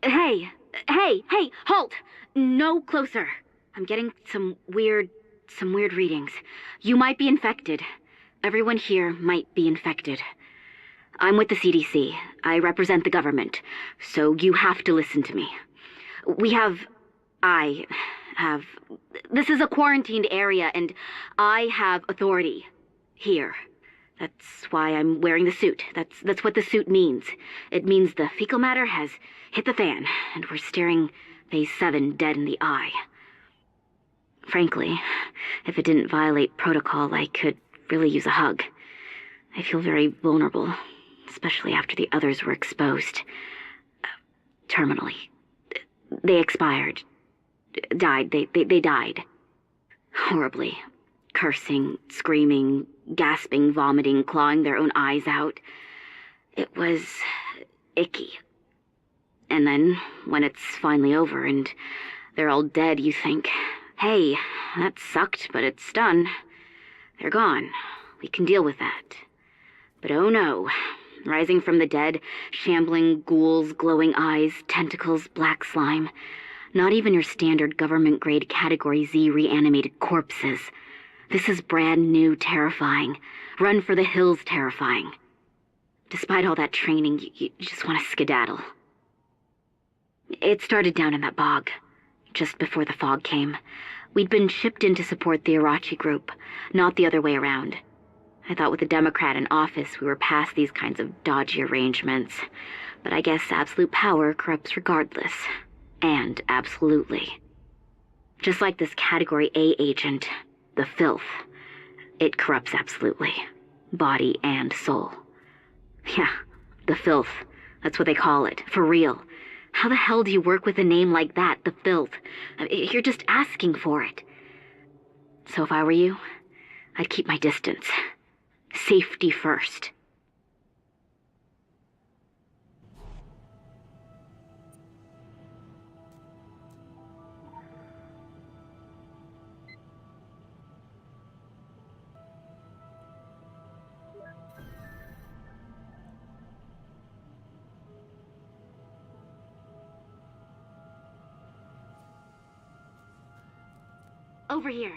Hey, halt! No closer. I'm getting some weird readings. You might be infected. Everyone here might be infected. I'm with the CDC. I represent the government, so you have to listen to me. I have... This is a quarantined area, and I have authority here. That's why I'm wearing the suit. That's what the suit means. It means the fecal matter has hit the fan, and we're staring Phase 7 dead in the eye. Frankly, if it didn't violate protocol, I could really use a hug. I feel very vulnerable, especially after the others were exposed. Terminally. They expired. Died. They died. Horribly. Cursing, screaming, gasping, vomiting, clawing their own eyes out. It was icky. And then, when it's finally over and they're all dead, you think, hey, that sucked, but it's done. They're gone. We can deal with that. But oh no. Rising from the dead, shambling ghouls, glowing eyes, tentacles, black slime. Not even your standard government-grade Category Z reanimated corpses. This is brand new terrifying. Run for the hills terrifying. Despite all that training, you just want to skedaddle. It started down in that bog, just before the fog came. We'd been shipped in to support the Irachi group, not the other way around. I thought with a Democrat in office we were past these kinds of dodgy arrangements. But I guess absolute power corrupts regardless. And absolutely. Just like this Category A agent, the filth. It corrupts absolutely. Body and soul. Yeah, the filth. That's what they call it, for real. How the hell do you work with a name like that, the filth? You're just asking for it. So if I were you, I'd keep my distance. Safety first. Over here.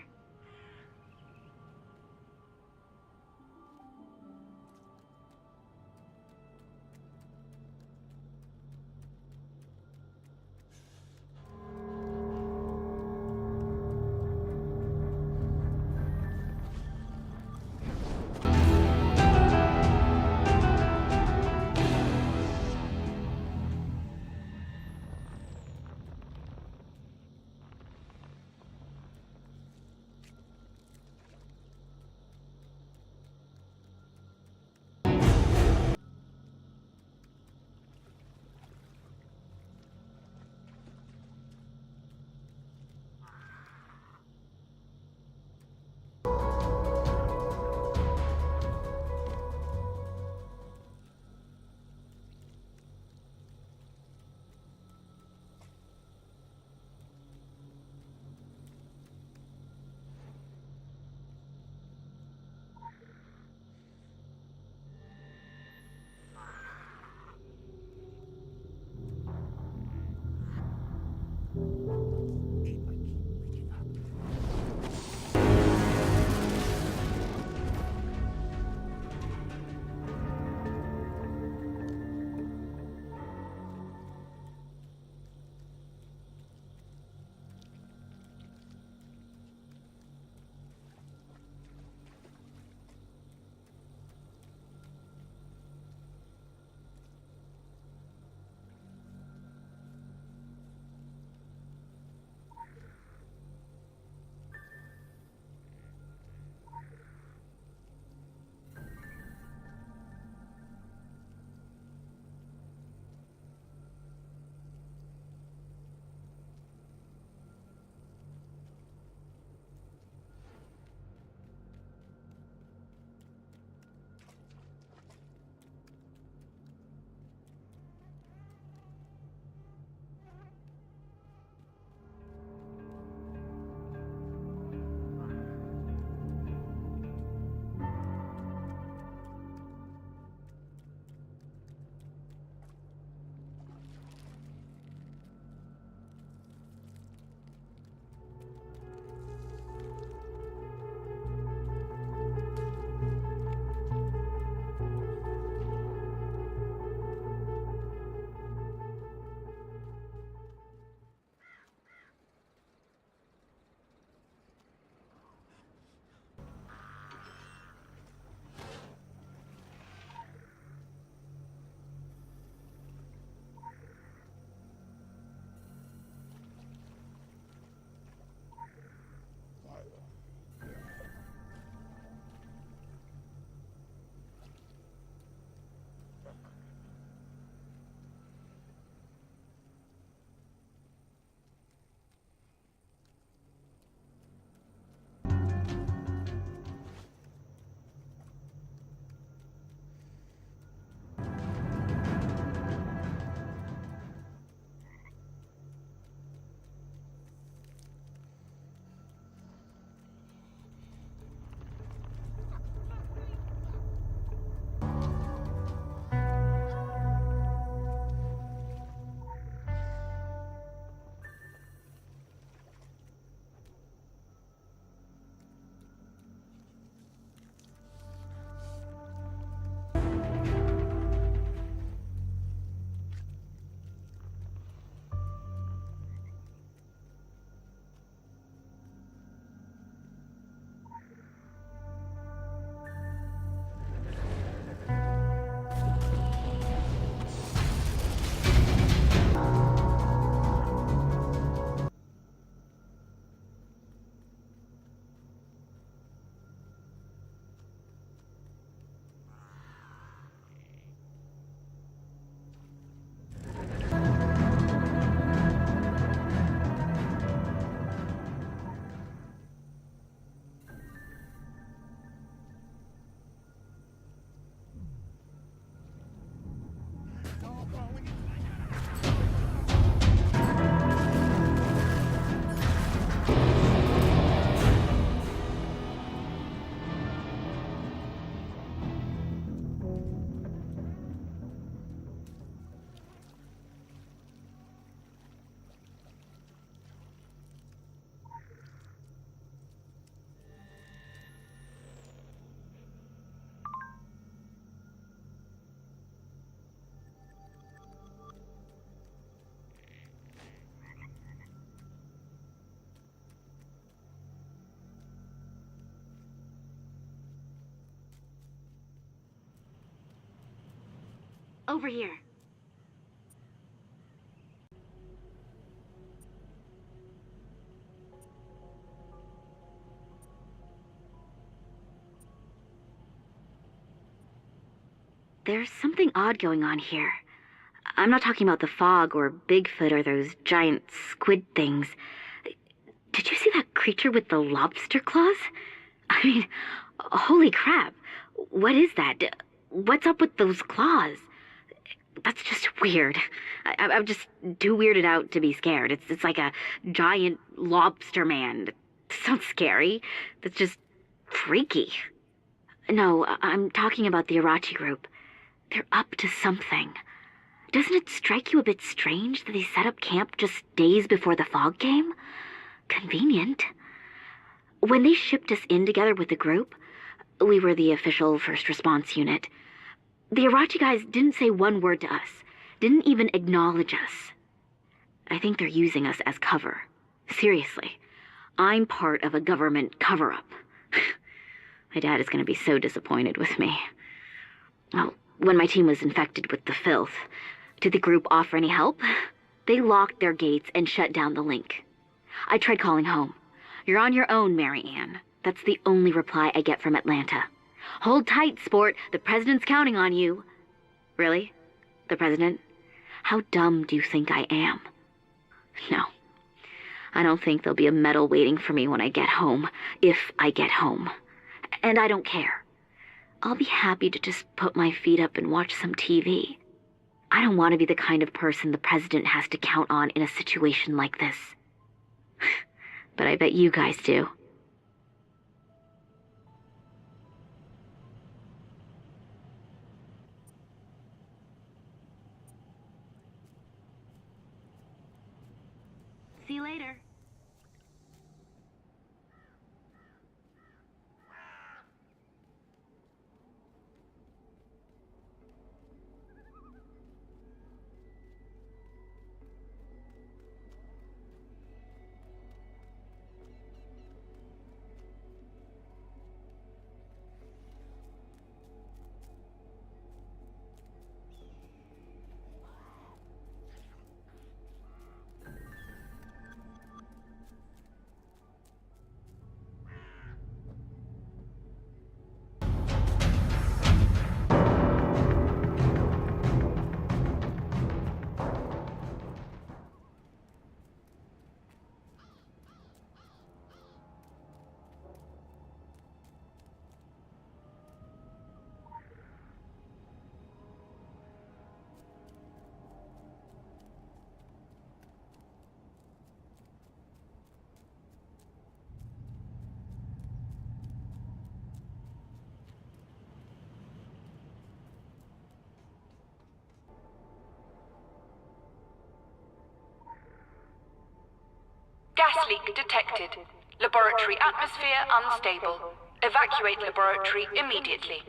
Over here. There's something odd going on here. I'm not talking about the fog or Bigfoot or those giant squid things. Did you see that creature with the lobster claws? I mean, holy crap. What is that? What's up with those claws? That's just weird. I'm just too weirded out to be scared. It's like a giant lobster man. It sounds scary. That's just freaky. No, I'm talking about the Irachi group. They're up to something. Doesn't it strike you a bit strange that they set up camp just days before the fog came? Convenient. When they shipped us in together with the group, we were the official first response unit. The Irachi guys didn't say one word to us, didn't even acknowledge us. I think they're using us as cover. Seriously, I'm part of a government cover-up. My dad is going to be so disappointed with me. Well, when my team was infected with the filth, did the group offer any help? They locked their gates and shut down the link. I tried calling home. You're on your own, Mary Ann. That's the only reply I get from Atlanta. Hold tight, sport. The president's counting on you. Really? The president? How dumb do you think I am? No. I don't think there'll be a medal waiting for me when I get home, if I get home. And I don't care. I'll be happy to just put my feet up and watch some TV. I don't want to be the kind of person the president has to count on in a situation like this. But I bet you guys do. See you later. Gas leak detected. Laboratory atmosphere unstable. Evacuate laboratory immediately.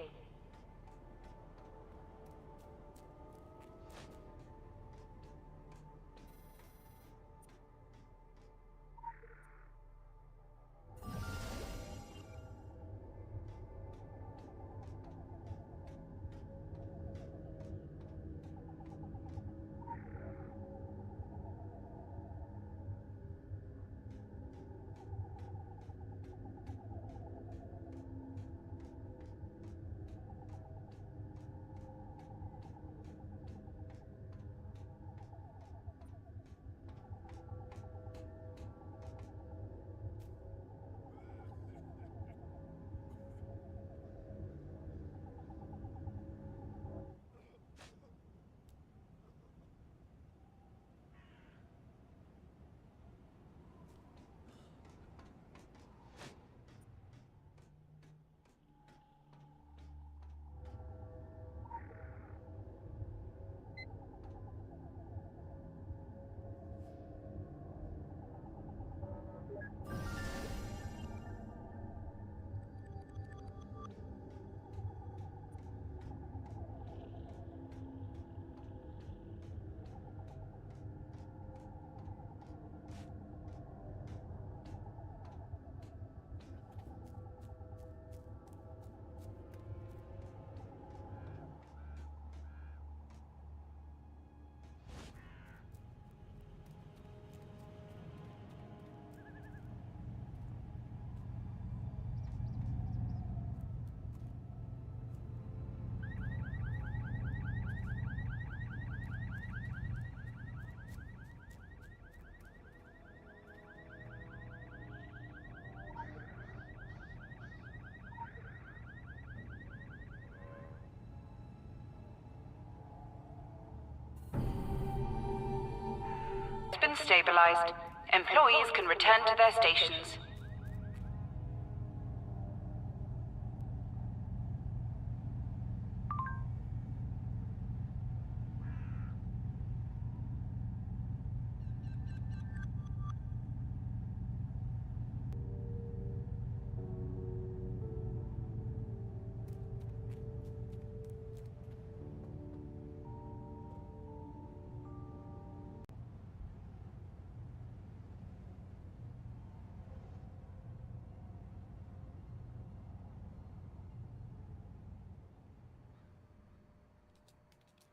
been stabilized. Employees can return to their stations.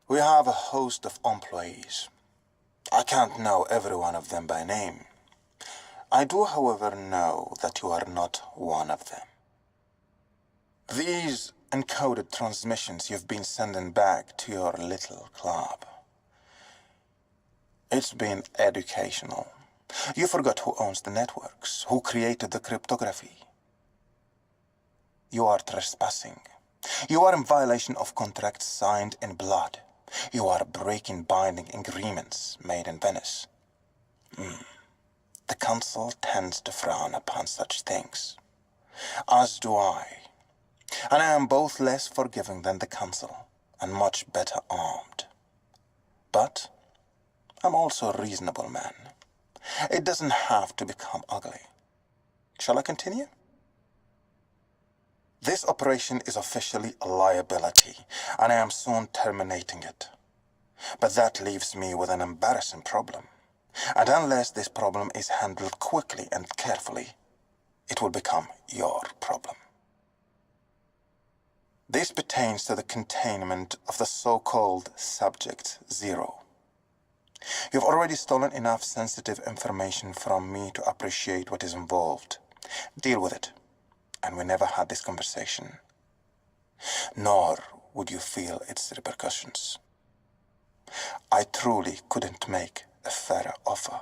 We have a host of employees. I can't know every one of them by name. I do, however, know that you are not one of them. These encoded transmissions you've been sending back to your little club. It's been educational. You forgot who owns the networks, who created the cryptography. You are trespassing. You are in violation of contracts signed in blood. You are breaking binding agreements made in Venice. The Council tends to frown upon such things. As do I. And I am both less forgiving than the Council, and much better armed. But I'm also a reasonable man. It doesn't have to become ugly. Shall I continue? This operation is officially a liability, and I am soon terminating it. But that leaves me with an embarrassing problem. And unless this problem is handled quickly and carefully, it will become your problem. This pertains to the containment of the so-called Subject Zero. You've already stolen enough sensitive information from me to appreciate what is involved. Deal with it. And we never had this conversation. Nor would you feel its repercussions. I truly couldn't make a fairer offer.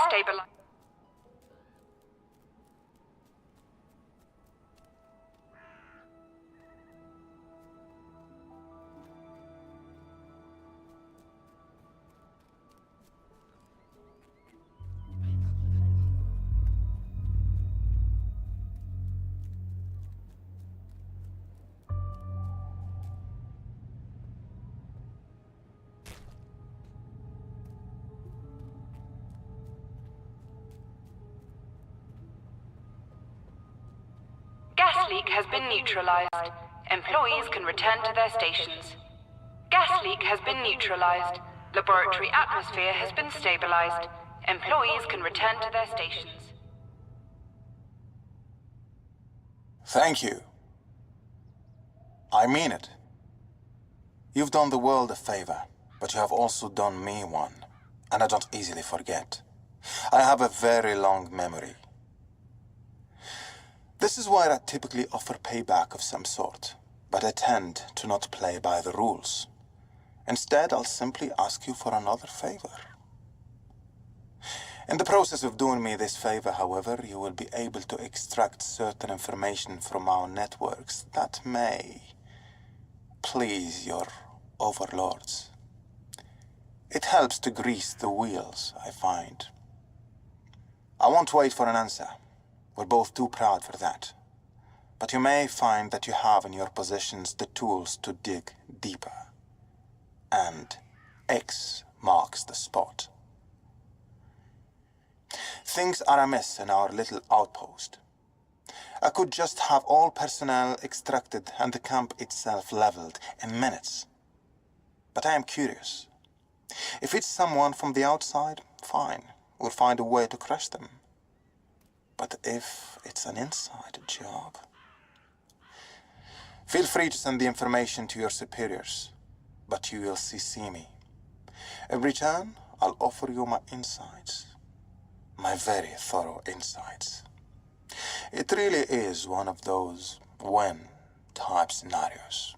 stabilized. Gas leak has been neutralized. Employees can return to their stations. Gas leak has been neutralized. Laboratory atmosphere has been stabilized. Employees can return to their stations. Thank you. I mean it. You've done the world a favor, but you have also done me one, and I don't easily forget. I have a very long memory. This is why I typically offer payback of some sort, but I tend to not play by the rules. Instead, I'll simply ask you for another favor. In the process of doing me this favor, however, you will be able to extract certain information from our networks that may please your overlords. It helps to grease the wheels, I find. I won't wait for an answer. We're both too proud for that. But you may find that you have in your possessions the tools to dig deeper. And X marks the spot. Things are amiss in our little outpost. I could just have all personnel extracted and the camp itself leveled in minutes. But I am curious. If it's someone from the outside, fine. We'll find a way to crush them. But if it's an inside job, feel free to send the information to your superiors, but you will CC me. In return, I'll offer you my insights. My very thorough insights. It really is one of those win-type scenarios.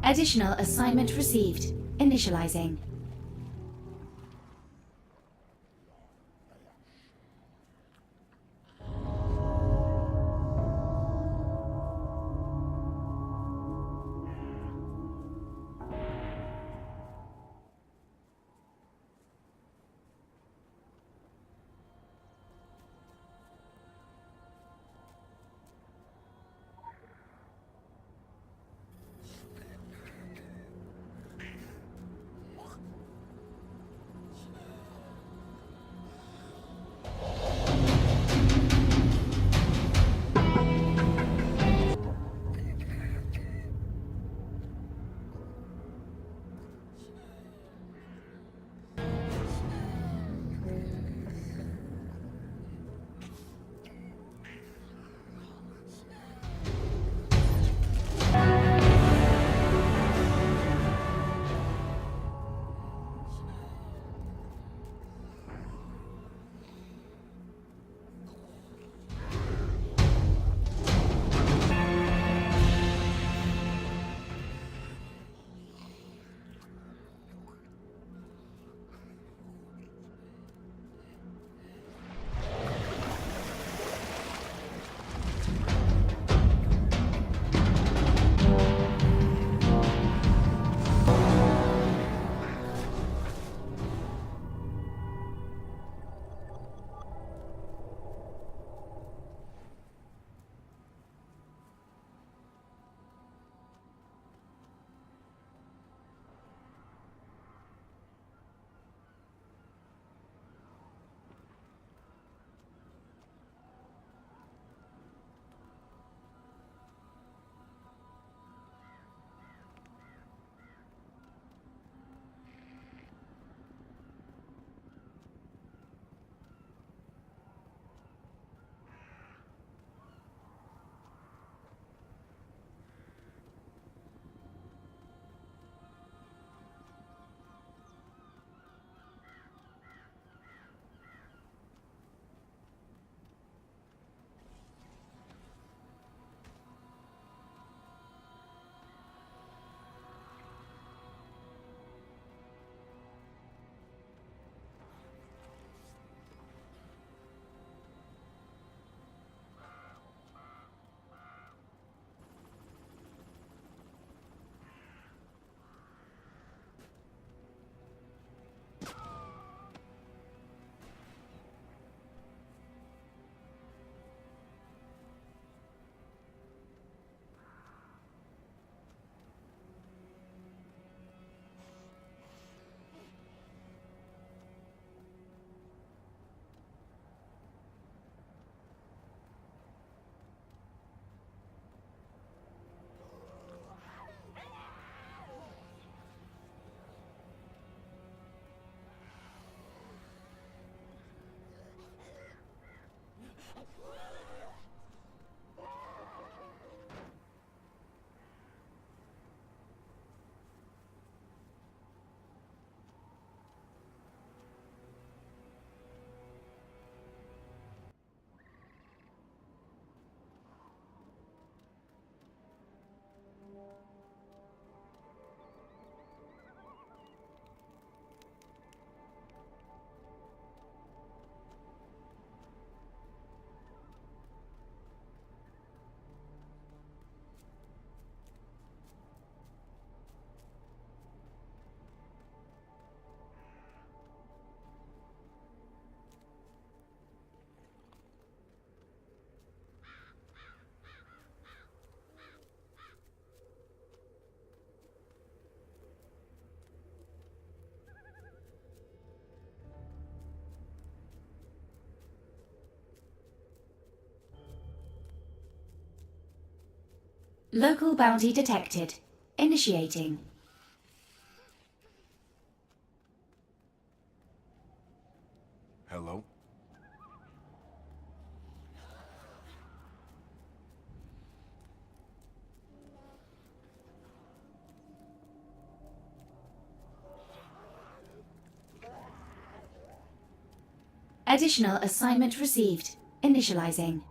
Additional assignment received. Initializing. Local bounty detected. Initiating. Hello? Additional assignment received. Initializing.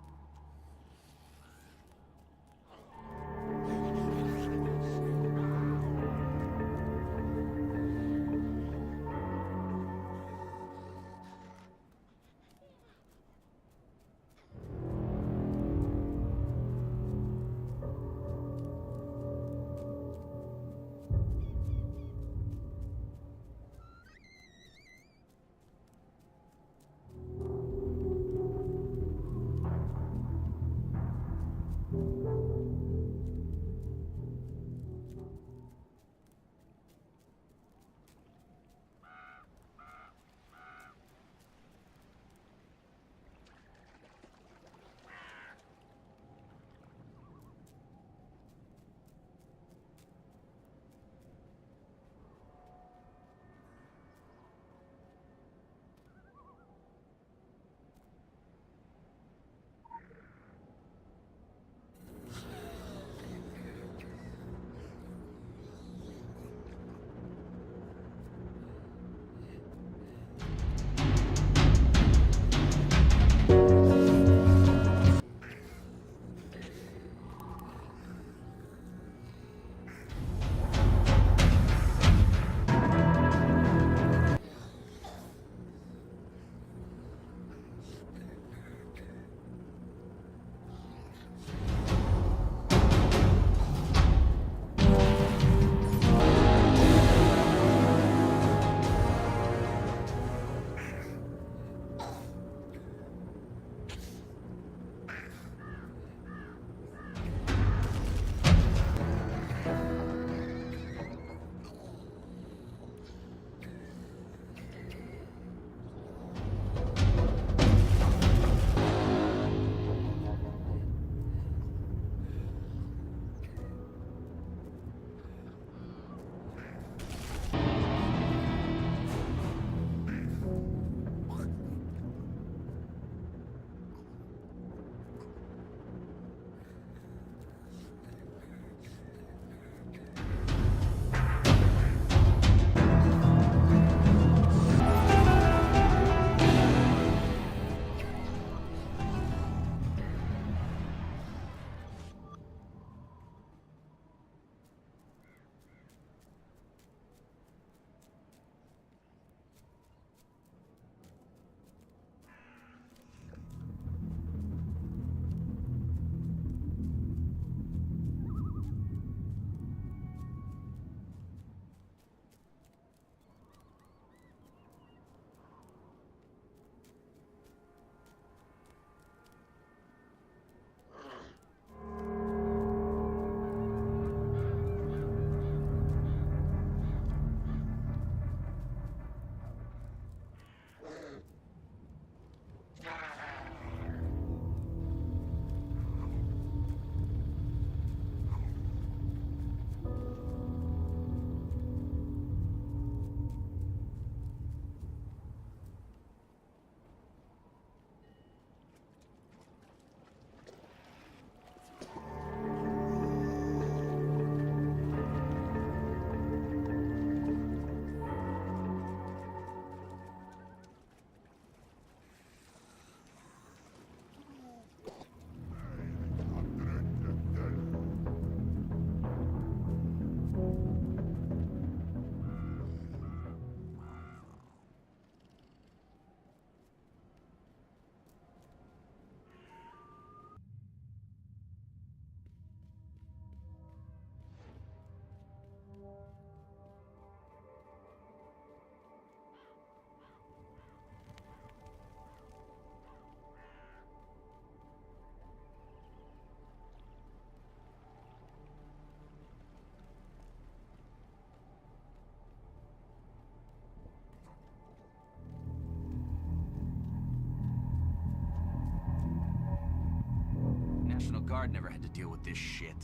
National Guard never had to deal with this shit.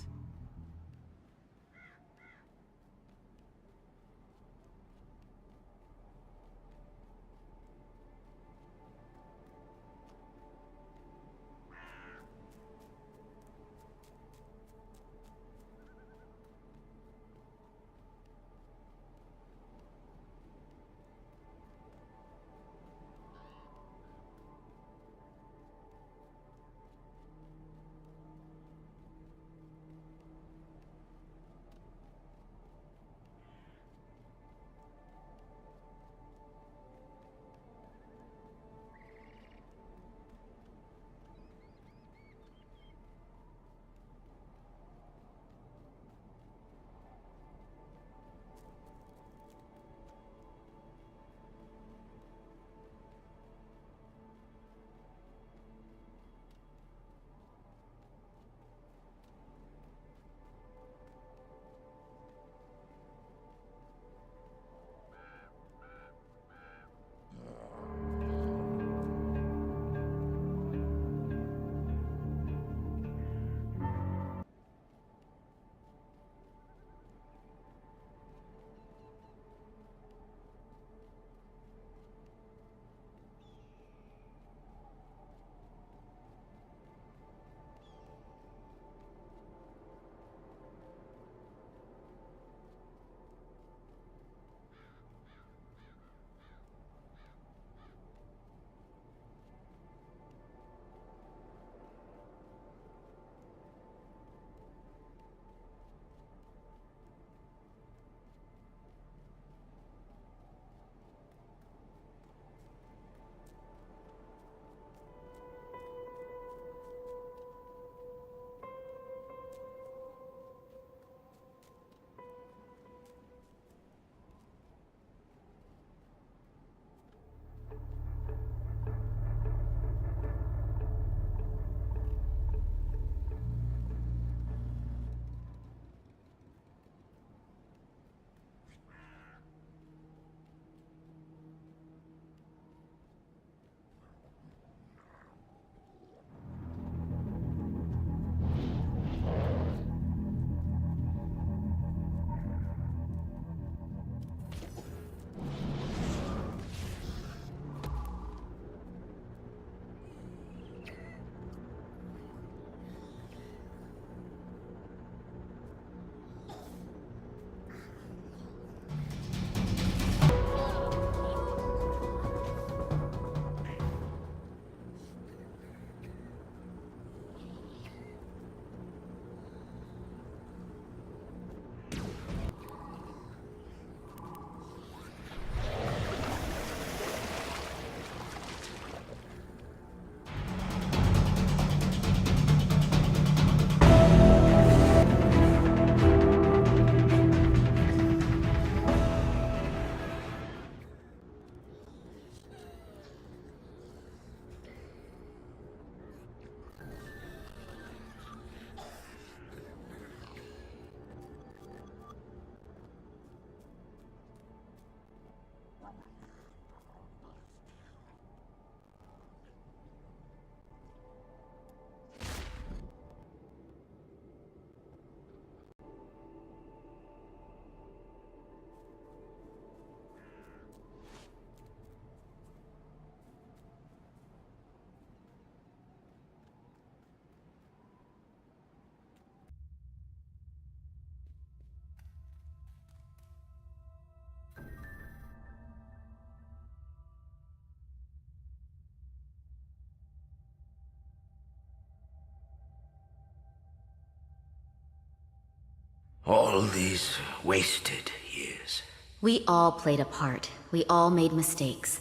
All these wasted years. We all played a part. We all made mistakes.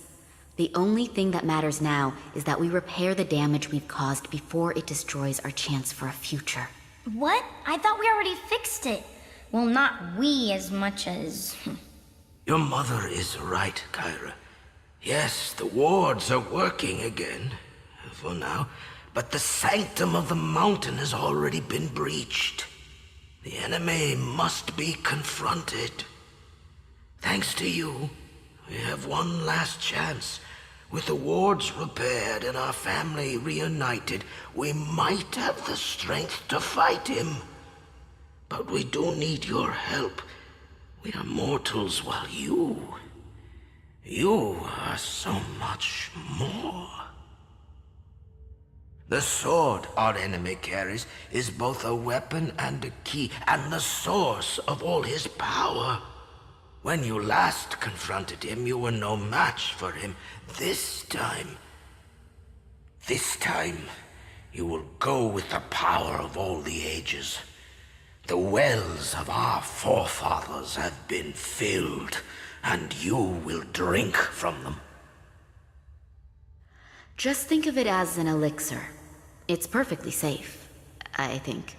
The only thing that matters now is that we repair the damage we've caused before it destroys our chance for a future. What? I thought we already fixed it. Well, not we as much as... Your mother is right, Kyra. Yes, the wards are working again, for now, but the sanctum of the mountain has already been breached. The enemy must be confronted. Thanks to you, we have one last chance. With the wards repaired and our family reunited, we might have the strength to fight him. But we do need your help. We are mortals while you are so much more. The sword our enemy carries is both a weapon and a key, and the source of all his power. When you last confronted him, you were no match for him. This time, you will go with the power of all the ages. The wells of our forefathers have been filled, and you will drink from them. Just think of it as an elixir. It's perfectly safe, I think.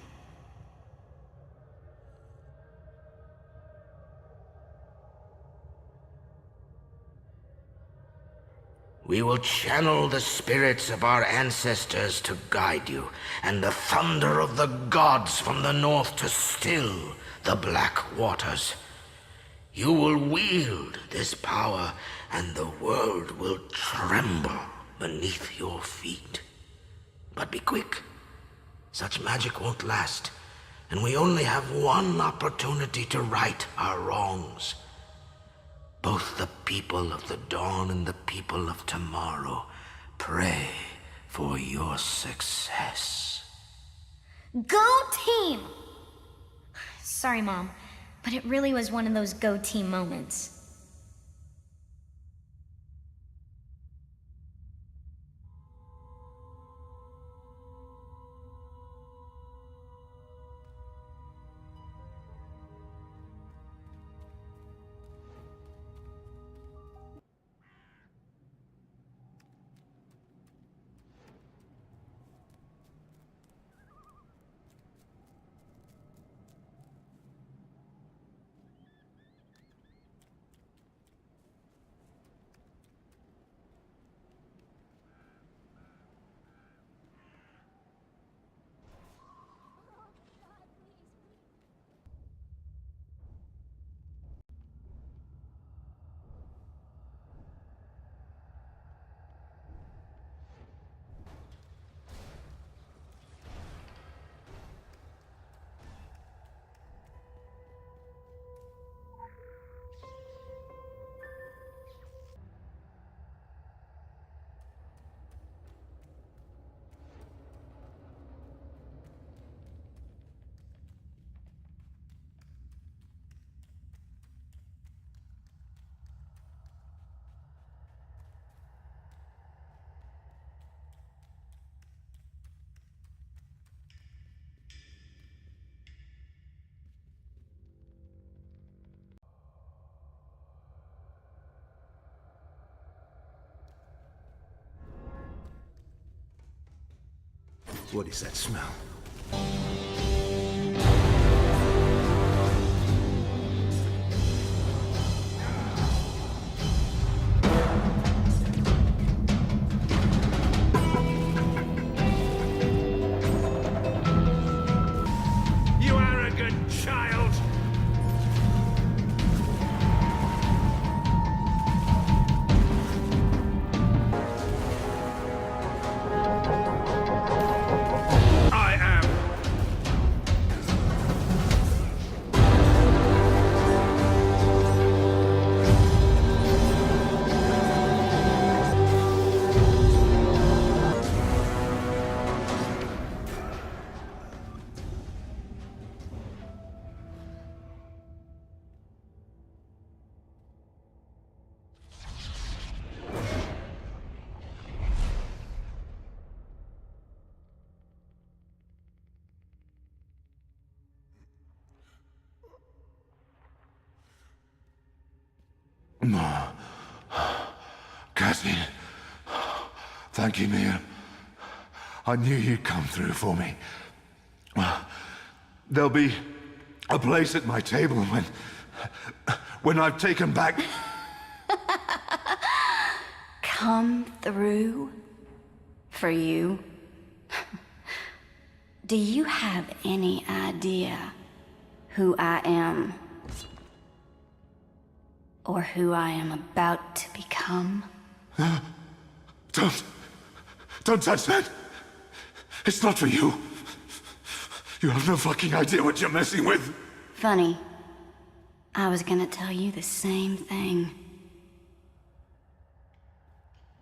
We will channel the spirits of our ancestors to guide you, and the thunder of the gods from the north to still the black waters. You will wield this power, and the world will tremble beneath your feet. But be quick. Such magic won't last, and we only have one opportunity to right our wrongs. Both the people of the dawn and the people of tomorrow pray for your success. Go team! Sorry, Mom, but it really was one of those go team moments. What is that smell? You arrogant child! I Cassie, thank you, Mia. I knew you'd come through for me. There'll be a place at my table when I've taken back... Come through? For you? Do you have any idea who I am? Or who I am about to become? Don't touch that! It's not for you! You have no fucking idea what you're messing with! Funny. I was gonna tell you the same thing.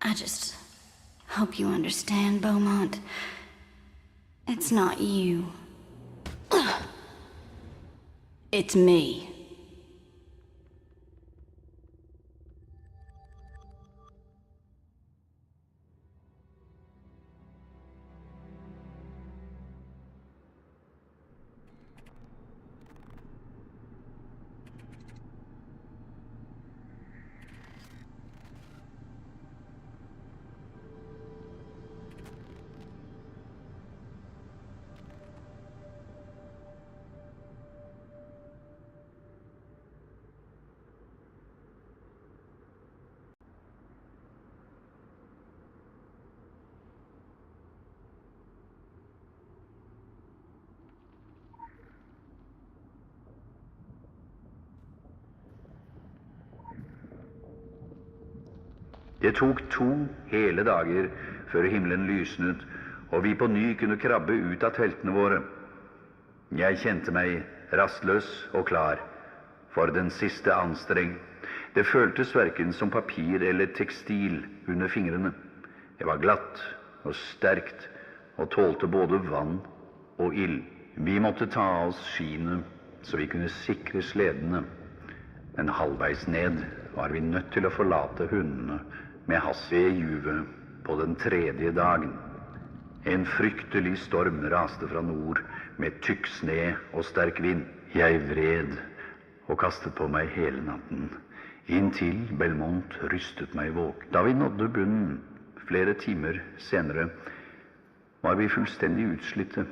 I just hope you understand, Beaumont. It's not you. It's me. Det tok 2 hele dager før himmelen lysnet, og vi på ny kunne krabbe ut av teltene våre. Jeg kjente meg rastløs og klar for den siste anstreng. Det føltes hverken som papir eller tekstil under fingrene. Det var glatt og sterkt og tålte både vann og ild. Vi måtte ta av oss skiene så vi kunne sikre sledene. Men halvveis ned var vi nødt til å forlate hundene med hast ved juvet på den 3. dagen. En fryktelig storm raste fra nord med tykk sne og sterk vind. Jeg vred og kastet på meg hele natten, inntil Belmont rystet meg våk. Da vi nådde bunnen flere timer senere, var vi fullstendig utslitte,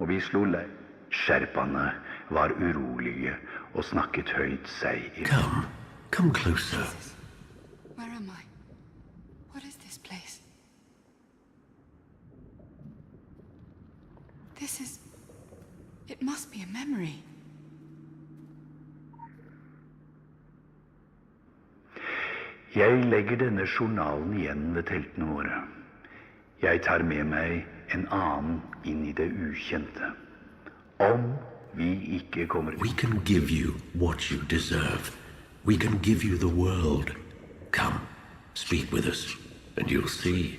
og vi slo leir. Sherpaene var urolige og snakket høyt seg i... Come closer. Where am I? What is this place? This is... It must be a memory. Jeg legger denne journalen igjen ved teltene våre. Jeg tar med meg en annen inn i det ukjente. Om vi ikke kommer... We can give you what you deserve. We can give you the world. Come, speak with us, and you'll see.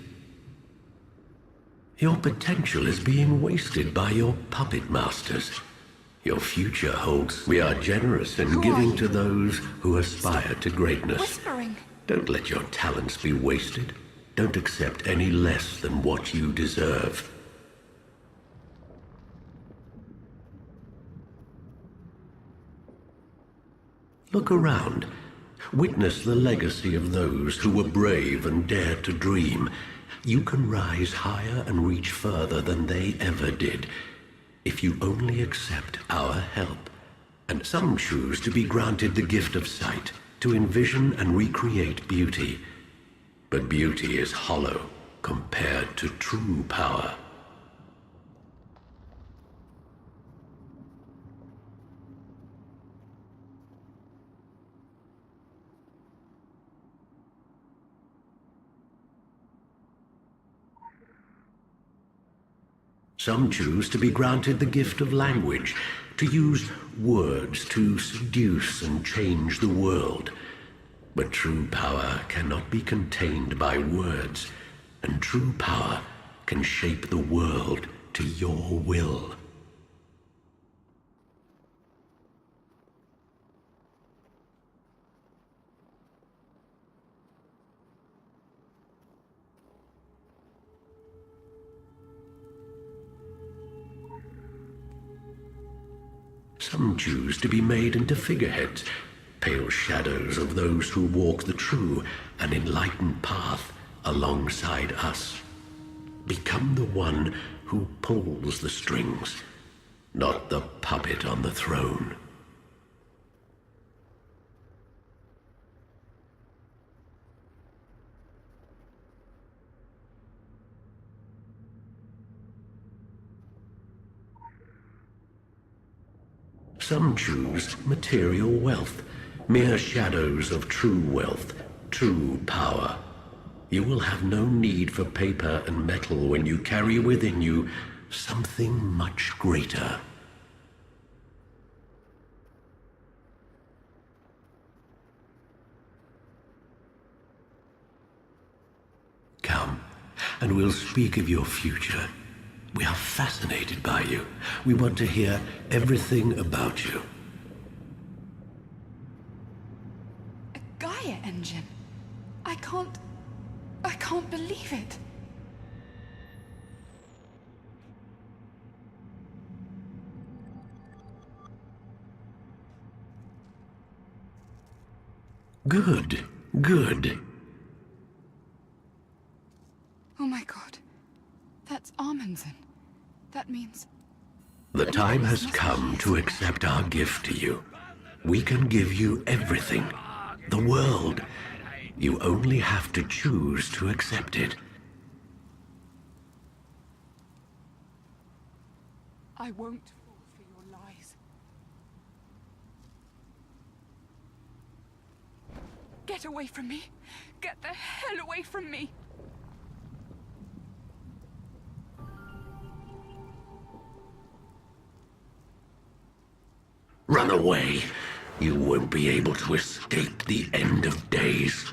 Your potential is being wasted by your puppet masters. Your future holds... We are generous in giving to those who aspire to greatness. Whispering. Don't let your talents be wasted. Don't accept any less than what you deserve. Look around. Witness the legacy of those who were brave and dared to dream. You can rise higher and reach further than they ever did, if you only accept our help. And some choose to be granted the gift of sight, to envision and recreate beauty. But beauty is hollow compared to true power. Some choose to be granted the gift of language, to use words to seduce and change the world. But true power cannot be contained by words, and true power can shape the world to your will. Some choose to be made into figureheads, pale shadows of those who walk the true and enlightened path alongside us. Become the one who pulls the strings, not the puppet on the throne. Some choose material wealth, mere shadows of true wealth, true power. You will have no need for paper and metal when you carry within you something much greater. Come, and we'll speak of your future. We are fascinated by you. We want to hear everything about you. A Gaia engine? I can't believe it. Good, good. Oh my god. That's Amundsen. That means... The time has come to accept our gift to you. We can give you everything. The world. You only have to choose to accept it. I won't fall for your lies. Get away from me! Get the hell away from me! Run away. You won't be able to escape the end of days.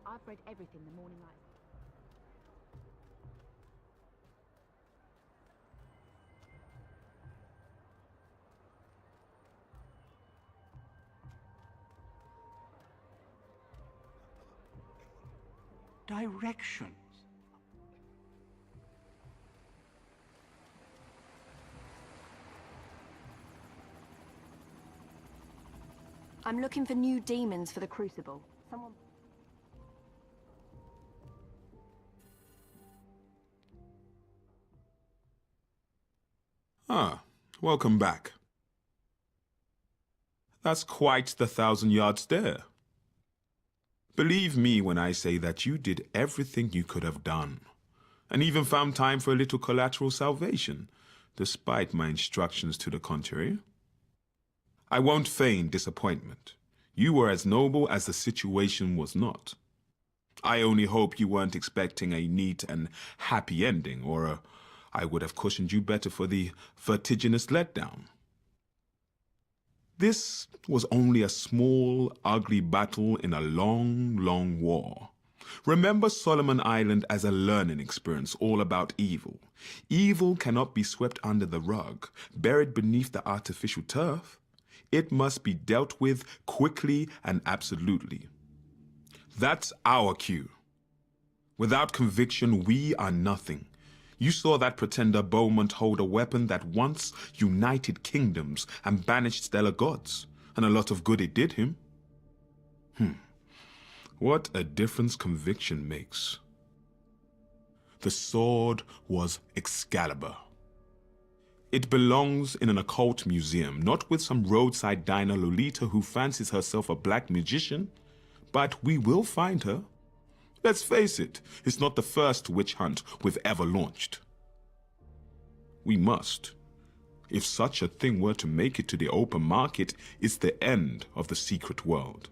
I've read everything the morning I... Directions. I'm looking for new demons for the Crucible. Someone... Ah, welcome back. That's quite the 1,000-yard stare. Believe me when I say that you did everything you could have done, and even found time for a little collateral salvation, despite my instructions to the contrary. I won't feign disappointment. You were as noble as the situation was not. I only hope you weren't expecting a neat and happy ending, or I would have cushioned you better for the vertiginous letdown. This was only a small, ugly battle in a long, long war, Remember Solomon Island as a learning experience all about evil. Evil cannot be swept under the rug, buried beneath the artificial turf. It must be dealt with quickly and absolutely. That's our cue. Without conviction, we are nothing. You saw that pretender Beaumont hold a weapon that once united kingdoms and banished stellar gods, and a lot of good it did him. What a difference conviction makes. The sword was Excalibur. It belongs in an occult museum, not with some roadside diner Lolita who fancies herself a black magician, but we will find her. Let's face it, it's not the first witch hunt we've ever launched. We must. If such a thing were to make it to the open market, it's the end of the secret world.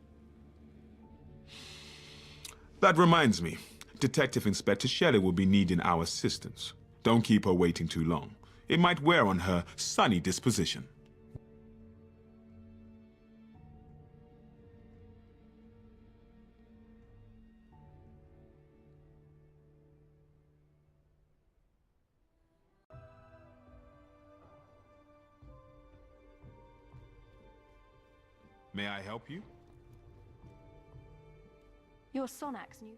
That reminds me, Detective Inspector Shelley will be needing our assistance. Don't keep her waiting too long. It might wear on her sunny disposition. May I help you? Your Sonak's new...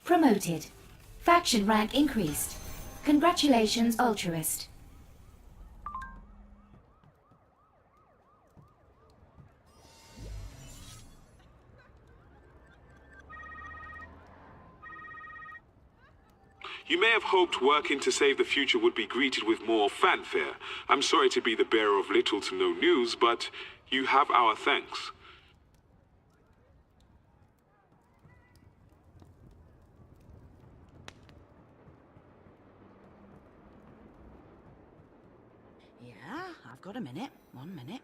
Promoted. Faction rank increased. Congratulations, Altruist. You may have hoped working to save the future would be greeted with more fanfare. I'm sorry to be the bearer of little to no news, but you have our thanks. Yeah, I've got a minute. 1 minute.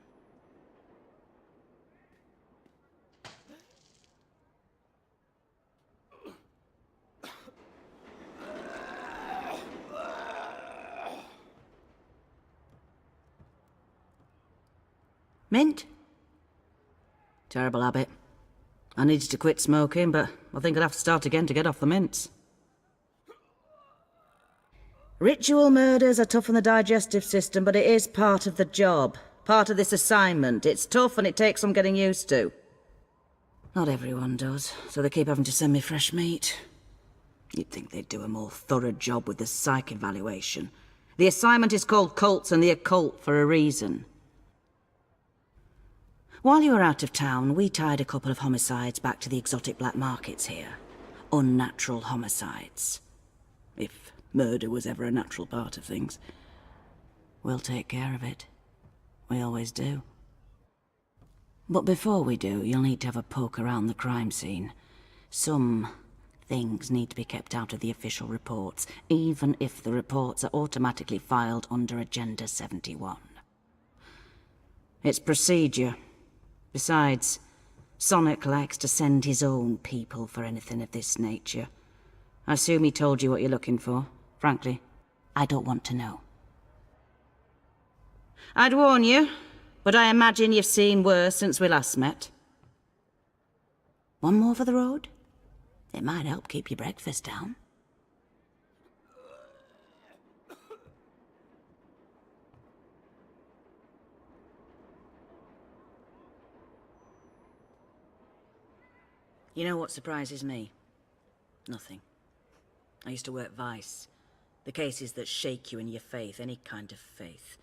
Mint? Terrible habit. I needed to quit smoking, but I think I'd have to start again to get off the mints. Ritual murders are tough on the digestive system, but it is part of the job. Part of this assignment. It's tough and it takes some getting used to. Not everyone does, so they keep having to send me fresh meat. You'd think they'd do a more thorough job with the psych evaluation. The assignment is called Cults and the Occult for a reason. While you were out of town, we tied a couple of homicides back to the exotic black markets here. Unnatural homicides. If murder was ever a natural part of things. We'll take care of it. We always do. But before we do, you'll need to have a poke around the crime scene. Some things need to be kept out of the official reports, even if the reports are automatically filed under Agenda 71. It's procedure. Besides, Sonic likes to send his own people for anything of this nature. I assume he told you what you're looking for. Frankly, I don't want to know. I'd warn you, but I imagine you've seen worse since we last met. One more for the road? It might help keep your breakfast down. You know what surprises me? Nothing. I used to work Vice. The cases that shake you in your faith, any kind of faith.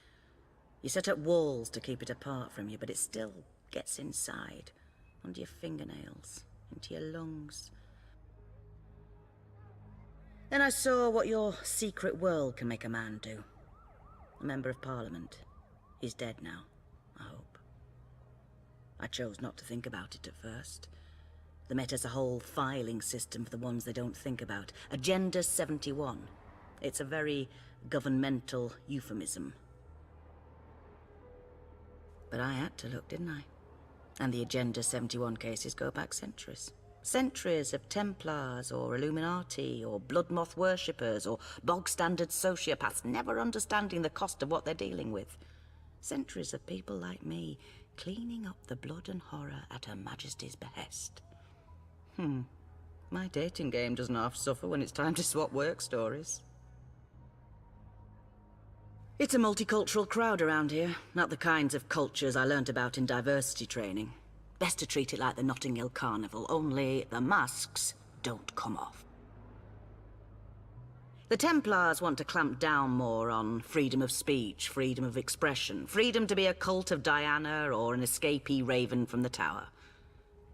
You set up walls to keep it apart from you, but it still gets inside, under your fingernails, into your lungs. Then I saw what your secret world can make a man do. A member of Parliament. He's dead now, I hope. I chose not to think about it at first. The Met has a whole filing system for the ones they don't think about. Agenda 71. It's a very governmental euphemism. But I had to look, didn't I? And the Agenda 71 cases go back centuries. Centuries of Templars or Illuminati or blood moth worshippers or bog-standard sociopaths never understanding the cost of what they're dealing with. Centuries of people like me cleaning up the blood and horror at Her Majesty's behest. My dating game doesn't half suffer when it's time to swap work stories. It's a multicultural crowd around here, not the kinds of cultures I learnt about in diversity training. Best to treat it like the Notting Hill Carnival, only the masks don't come off. The Templars want to clamp down more on freedom of speech, freedom of expression, freedom to be a cult of Diana or an escapee raven from the tower.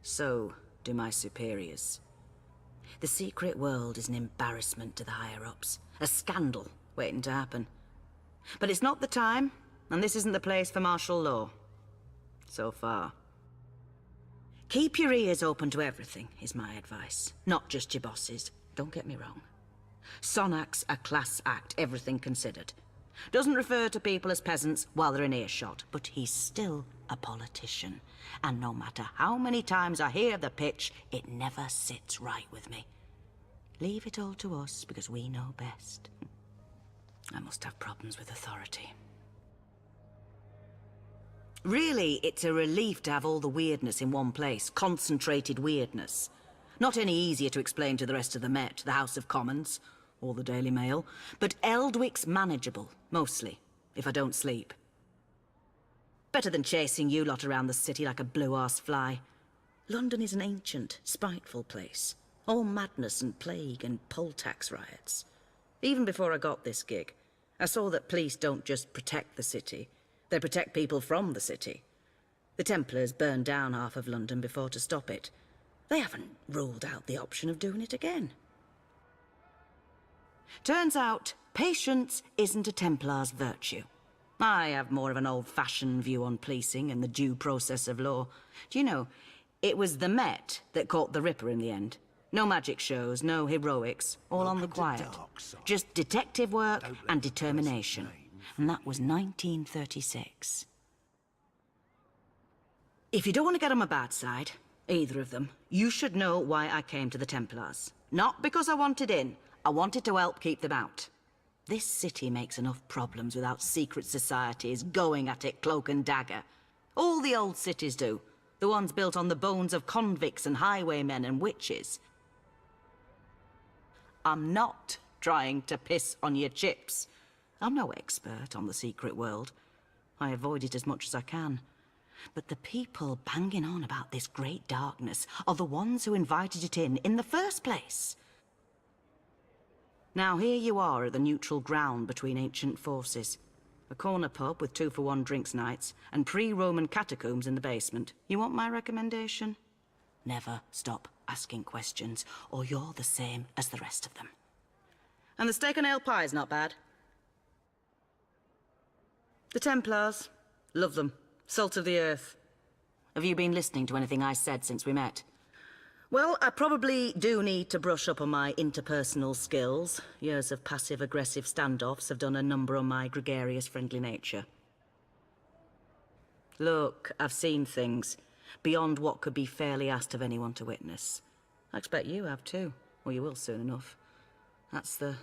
So do my superiors. The secret world is an embarrassment to the higher-ups, a scandal waiting to happen. But it's not the time, and this isn't the place for martial law. So far. Keep your ears open to everything, is my advice. Not just your bosses, don't get me wrong. Sonac's a class act, everything considered. Doesn't refer to people as peasants while they're in earshot, but he's still a politician. And no matter how many times I hear the pitch, it never sits right with me. Leave it all to us, because we know best. I must have problems with authority. Really, it's a relief to have all the weirdness in one place. Concentrated weirdness. Not any easier to explain to the rest of the Met, the House of Commons, or the Daily Mail, but Eldwick's manageable, mostly, if I don't sleep. Better than chasing you lot around the city like a blue-arse fly. London is an ancient, spiteful place. All madness and plague and poll tax riots. Even before I got this gig, I saw that police don't just protect the city. They protect people from the city. The Templars burned down half of London before to stop it. They haven't ruled out the option of doing it again. Turns out, patience isn't a Templar's virtue. I have more of an old-fashioned view on policing and the due process of law. Do you know, it was the Met that caught the Ripper in the end. No magic shows, no heroics, all on the quiet. Just detective work and determination. And that was 1936. If you don't want to get on my bad side, either of them, you should know why I came to the Templars. Not because I wanted in, I wanted to help keep them out. This city makes enough problems without secret societies going at it cloak and dagger. All the old cities do. The ones built on the bones of convicts and highwaymen and witches. I'm not trying to piss on your chips. I'm no expert on the secret world. I avoid it as much as I can. But the people banging on about this great darkness are the ones who invited it in the first place. Now here you are at the neutral ground between ancient forces. A corner pub with 2-for-1 drinks nights and pre-Roman catacombs in the basement. You want my recommendation? Never stop asking questions, or you're the same as the rest of them. And the steak and ale pie's not bad. The Templars. Love them. Salt of the earth. Have you been listening to anything I said since we met? Well, I probably do need to brush up on my interpersonal skills. Years of passive-aggressive standoffs have done a number on my gregarious, friendly nature. Look, I've seen things beyond what could be fairly asked of anyone to witness. I expect you have too, or you will soon enough. That's the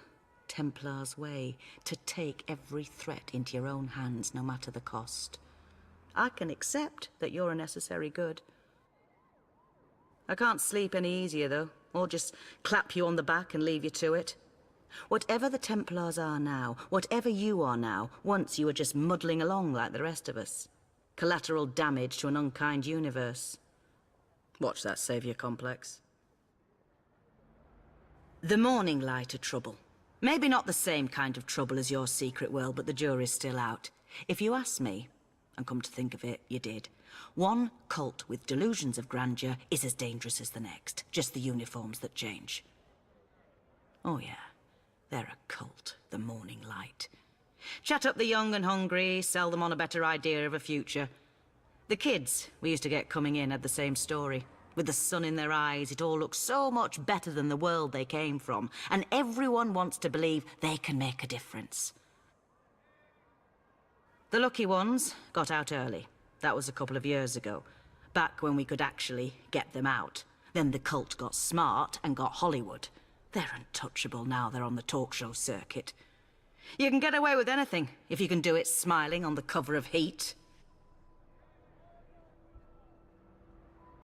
Templar's way, to take every threat into your own hands, no matter the cost. I can accept that you're a necessary good. I can't sleep any easier, though, or just clap you on the back and leave you to it. Whatever the Templars are now, whatever you are now, once you were just muddling along like the rest of us. Collateral damage to an unkind universe. Watch that savior complex. The morning light are trouble. Maybe not the same kind of trouble as your secret world, but the jury's still out. If you ask me, and come to think of it, you did, one cult with delusions of grandeur is as dangerous as the next. Just the uniforms that change. Oh yeah, they're a cult, the Morning Light. Chat up the young and hungry, sell them on a better idea of a future. The kids we used to get coming in had the same story. With the sun in their eyes, it all looks so much better than the world they came from, and everyone wants to believe they can make a difference. The lucky ones got out early. That was a couple of years ago, back when we could actually get them out. Then the cult got smart and got Hollywood. They're untouchable now they're on the talk show circuit. You can get away with anything if you can do it smiling on the cover of Heat.